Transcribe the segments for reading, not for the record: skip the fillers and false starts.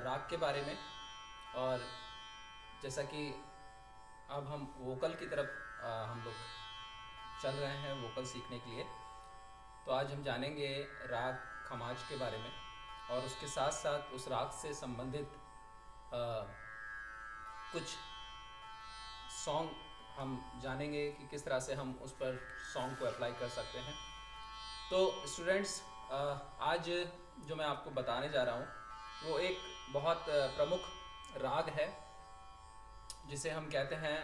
राग के बारे में। और जैसा कि अब हम वोकल की तरफ हम लोग चल रहे हैं वोकल सीखने के लिए, तो आज हम जानेंगे राग खमाज के बारे में और उसके साथ साथ उस राग से संबंधित कुछ सॉन्ग हम जानेंगे कि किस तरह से हम उस पर सॉन्ग को अप्लाई कर सकते हैं। तो स्टूडेंट्स, आज जो मैं आपको बताने जा रहा हूँ वो एक बहुत प्रमुख राग है जिसे हम कहते हैं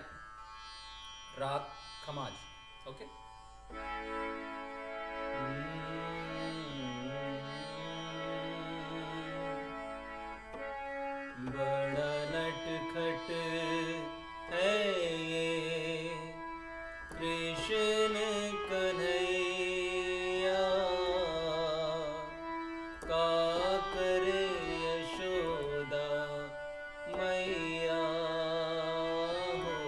राग खमाज। ओके, बड़ा नटखट है ये कृष्ण कन्हैया, का करे यशोदा मैया हो।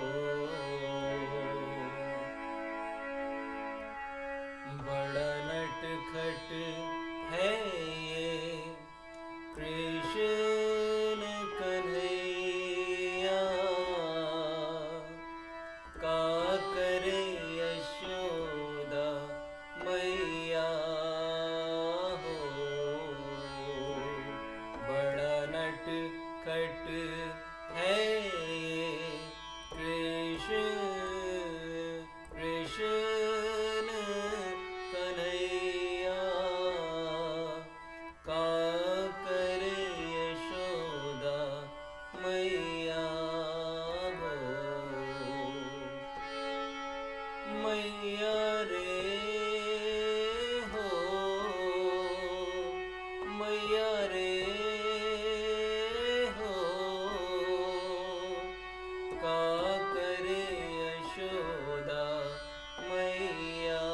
बड़ा नटखट है ये कृष्ण कन्हैया, का करे यशोदा मैया हो। बड़ा नटखट है ये कृष्ण कन्हैया, का करे यशोदा मैया हो। मैया रे हो, मैया रे हो, का करे यशोदा मैया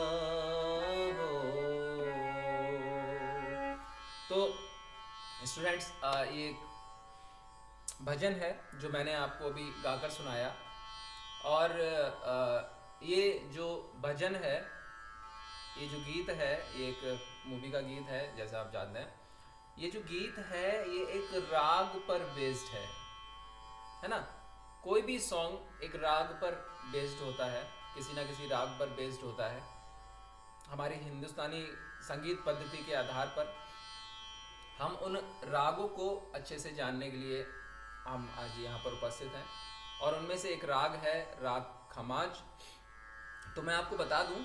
हो। तो स्टूडेंट्स, ये एक भजन है जो मैंने आपको अभी गाकर सुनाया। और ये जो भजन है, ये जो गीत है, ये एक मूवी का गीत है जैसा आप जानते हैं। ये जो गीत है ये एक राग पर बेस्ड है ना। कोई भी सॉन्ग एक राग पर बेस्ड होता है, किसी ना किसी राग पर बेस्ड होता है। हमारी हिंदुस्तानी संगीत पद्धति के आधार पर हम उन रागों को अच्छे से जानने के लिए हम आज यहाँ पर उपस्थित हैं, और उनमें से एक राग है राग खमाज। तो मैं आपको बता दूं,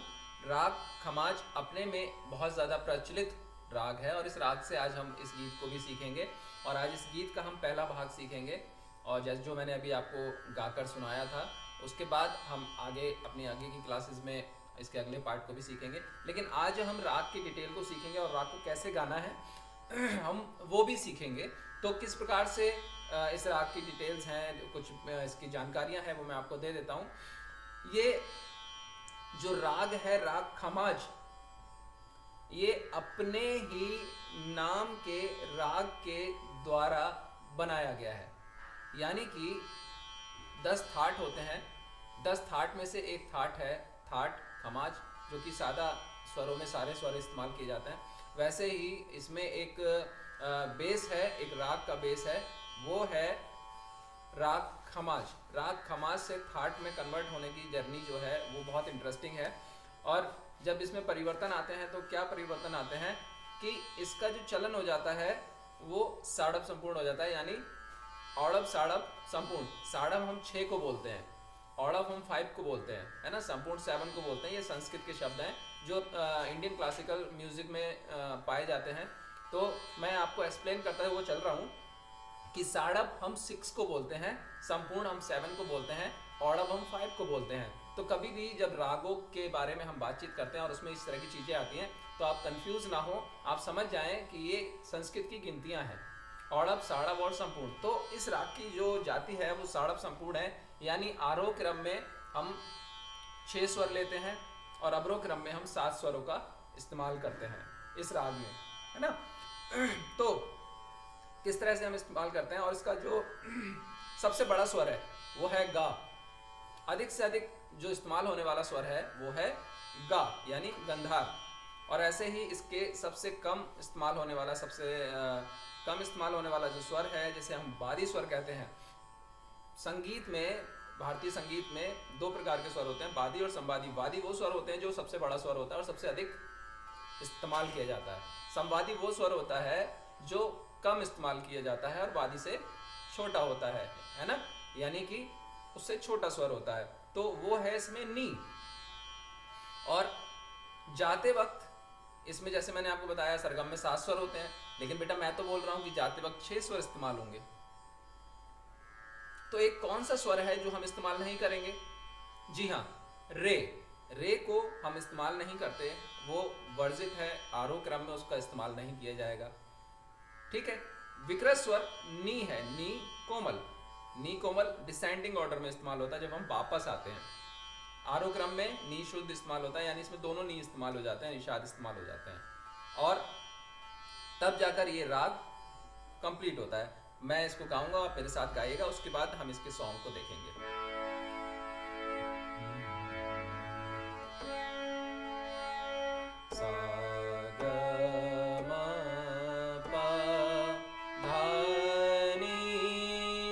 राग खमाज अपने में बहुत ज़्यादा प्रचलित राग है, और इस राग से आज हम इस गीत को भी सीखेंगे। और आज इस गीत का हम पहला भाग सीखेंगे, और जैसे जो मैंने अभी आपको गाकर सुनाया था, उसके बाद हम अपनी आगे की क्लासेस में इसके अगले पार्ट को भी सीखेंगे। लेकिन आज हम राग की डिटेल को सीखेंगे और राग को कैसे गाना है हम वो भी सीखेंगे। तो किस प्रकार से इस राग की डिटेल्स हैं, कुछ इसकी जानकारियां हैं, वो मैं आपको दे देता हूँ। ये जो राग है राग खमाज, ये अपने ही नाम के राग के द्वारा बनाया गया है। यानी कि 10 थाट होते हैं, 10 थाट में से एक थाट है थाट खमाज, जो कि सादा स्वरों में सारे स्वर इस्तेमाल किए जाते हैं। वैसे ही इसमें एक बेस है, एक राग का बेस है, वो है राग खमाज। राग खमाज से थाट में कन्वर्ट होने की जर्नी जो है वो बहुत इंटरेस्टिंग है। और जब इसमें परिवर्तन आते हैं तो क्या परिवर्तन आते हैं कि इसका जो चलन हो जाता है वो साड़ब संपूर्ण हो जाता है, यानी औड़ब साड़ब संपूर्ण। साड़ब हम 6 को बोलते हैं, औड़ब हम 5 को बोलते हैं, है ना। संपूर्ण 7 को बोलते हैं। ये संस्कृत के शब्द हैं जो इंडियन क्लासिकल म्यूजिक में पाए जाते हैं। तो मैं आपको एक्सप्लेन करता हुआ चल रहा हूँ कि साड़ब हम 6 को बोलते हैं, संपूर्ण हम 7 को बोलते हैं, औड़ब हम 5 को बोलते हैं। तो कभी भी जब रागों के बारे में हम बातचीत करते हैं और उसमें इस तरह की चीज़ें आती हैं तो आप कंफ्यूज ना हो, आप समझ जाएं कि ये संस्कृत की गिनतियां हैं, औड़ब साड़ब और संपूर्ण। तो इस राग की जो जाति है वो साड़ब संपूर्ण है, यानी आरोह क्रम में हम 6 स्वर लेते हैं और अवरोह क्रम में हम 7 स्वरों का इस्तेमाल करते हैं इस राग में, है ना। तो किस तरह से हम इस्तेमाल करते हैं, और इसका जो सबसे बड़ा स्वर है वो है गा। अधिक से अधिक जो इस्तेमाल होने वाला स्वर है वो है गा, यानी गंधार। और ऐसे ही इसके सबसे कम इस्तेमाल होने वाला, सबसे कम इस्तेमाल होने वाला जो स्वर है, जिसे हम वादी स्वर कहते हैं। संगीत में, भारतीय संगीत में दो प्रकार के स्वर होते हैं, वादी और संवादी। वादी वो स्वर होते हैं जो सबसे बड़ा स्वर होता है और सबसे अधिक इस्तेमाल किया जाता है। संवादी वो स्वर होता है जो कम इस्तेमाल किया जाता है और वादी से छोटा होता है ना, यानी कि उससे छोटा स्वर होता है। तो वो है इसमें नी। और जाते वक्त इसमें, जैसे मैंने आपको बताया, सरगम में 7 स्वर होते हैं, लेकिन बेटा मैं तो बोल रहा हूं कि जाते वक्त 6 स्वर इस्तेमाल होंगे। तो एक कौन सा स्वर है जो हम इस्तेमाल नहीं करेंगे? जी हाँ, रे। रे को हम इस्तेमाल नहीं करते, वो वर्जित है, आरोह क्रम में उसका इस्तेमाल नहीं किया जाएगा। ठीक है। विकृत स्वर नी है, नी कोमल। नी कोमल डिसेंडिंग ऑर्डर में इस्तेमाल होता है जब हम वापस आते हैं। आरोह क्रम में नी शुद्ध इस्तेमाल होता है, यानी इसमें दोनों नी इस्तेमाल हो जाते हैं, निषाद इस्तेमाल हो जाते हैं, और तब जाकर ये राग कंप्लीट होता है। मैं इसको गाऊंगा, आप मेरे साथ गाइएगा, उसके बाद हम इसके सॉन्ग को देखेंगे। सा ग म प ध नि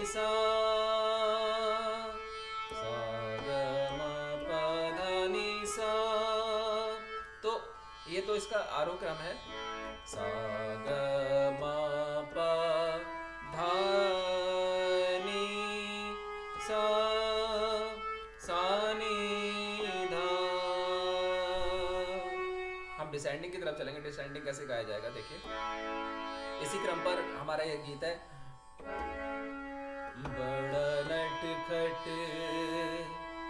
सा, सा ग म प ध नि सा। तो ये तो इसका आरोह क्रम है। सा ग म प ध नि सा, सा नि ध। हम डिसेंडिंग की तरफ चलेंगे। डिसेंडिंग कैसे गाया जाएगा देखिए। इसी क्रम पर हमारा ये गीत है। बड़ा नटखट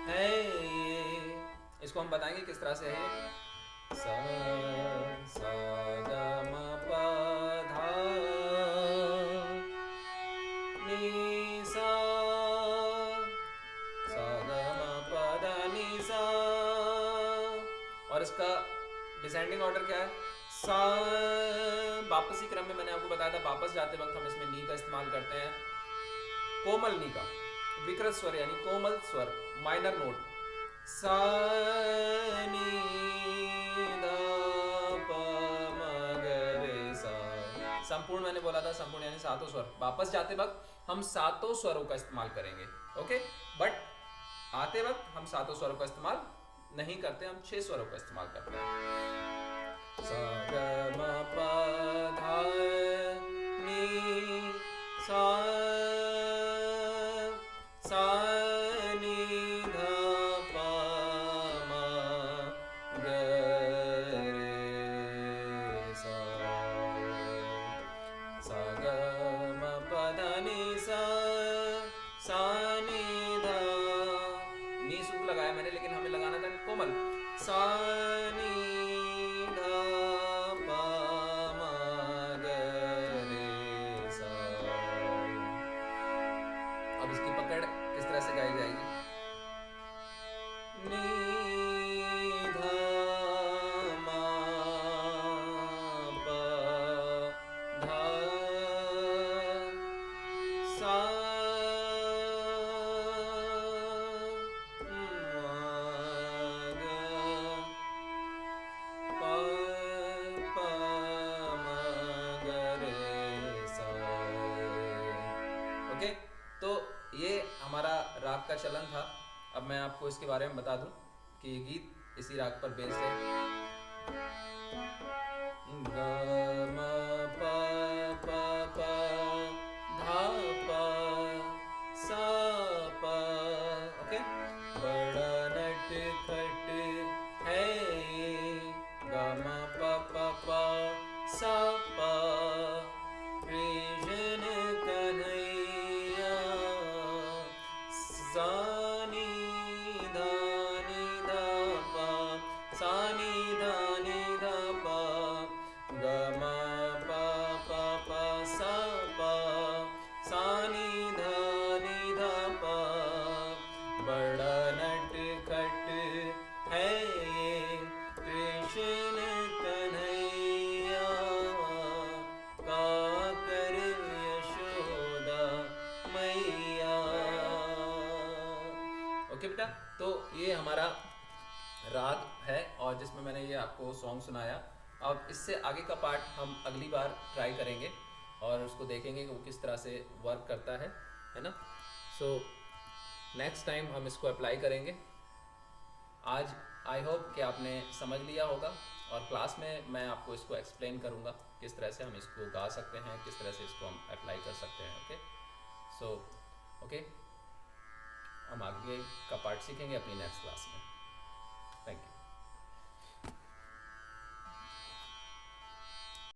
है ये, इसको हम बताएंगे किस तरह से है। सा सा ग म प ध नि सा, सा ग म प ध नि सा। और इसका डिसेंडिंग ऑर्डर क्या है? सा। वापसी क्रम में मैंने आपको बताया था, वापस जाते वक्त हम इसमें नी का इस्तेमाल करते हैं, कोमल नी का। विकृत स्वर यानी कोमल स्वर, माइनर नोट, सा नी ध प म ग रे सा। संपूर्ण मैंने बोला था, संपूर्ण यानी सातों स्वर। वापस जाते वक्त हम सातों स्वरों का इस्तेमाल करेंगे, ओके। बट आते वक्त हम सातों स्वरों का इस्तेमाल नहीं करते, हम 6 स्वरों का इस्तेमाल करते हैं। सा ग म प ध नि सा, सा नि ध प म ग रे सा, सा ग म प ध नि सा, सा नि ध। नी शुद्ध लगाया मैंने, लेकिन हमें लगाना था कोमल। सा नि ध प म ग रे सा। अब इसकी पकड़ किस तरह से गाई जाएगी? नी ध म प ध सा, ओके। तो ये हमारा राग का चलन था। अब मैं आपको इसके बारे में बता दूं कि ये गीत इसी राग पर बेस्ड है। ग म प प प ध प सा प, ओके। बड़ा नटखट है ये, ग म प प प सा प, कृष्ण कन्हैया, सा नि ध नि ध प, सा नि ध नि ध प, ग म प प प सा प, सा नि ध नि ध प। बड़ा नटखट है ये, कृष्ण कन्हैया, काकर यशोदा मैया। ओके बेटा, तो ये हमारा राग है और जिसमें मैंने ये आपको सॉन्ग सुनाया। अब इससे आगे का पार्ट हम अगली बार ट्राई करेंगे। और उसको देखेंगे कि वो किस तरह से वर्क करता है ना। सो नेक्स्ट टाइम हम इसको अप्लाई करेंगे। आज आई होप कि आपने समझ लिया होगा, और क्लास में मैं आपको इसको एक्सप्लेन करूँगा किस तरह से हम इसको गा सकते हैं, किस तरह से इसको हम अप्लाई कर सकते हैं। ओके, सो ओके, हम आगे का पार्ट सीखेंगे अपनी नेक्स्ट क्लास में।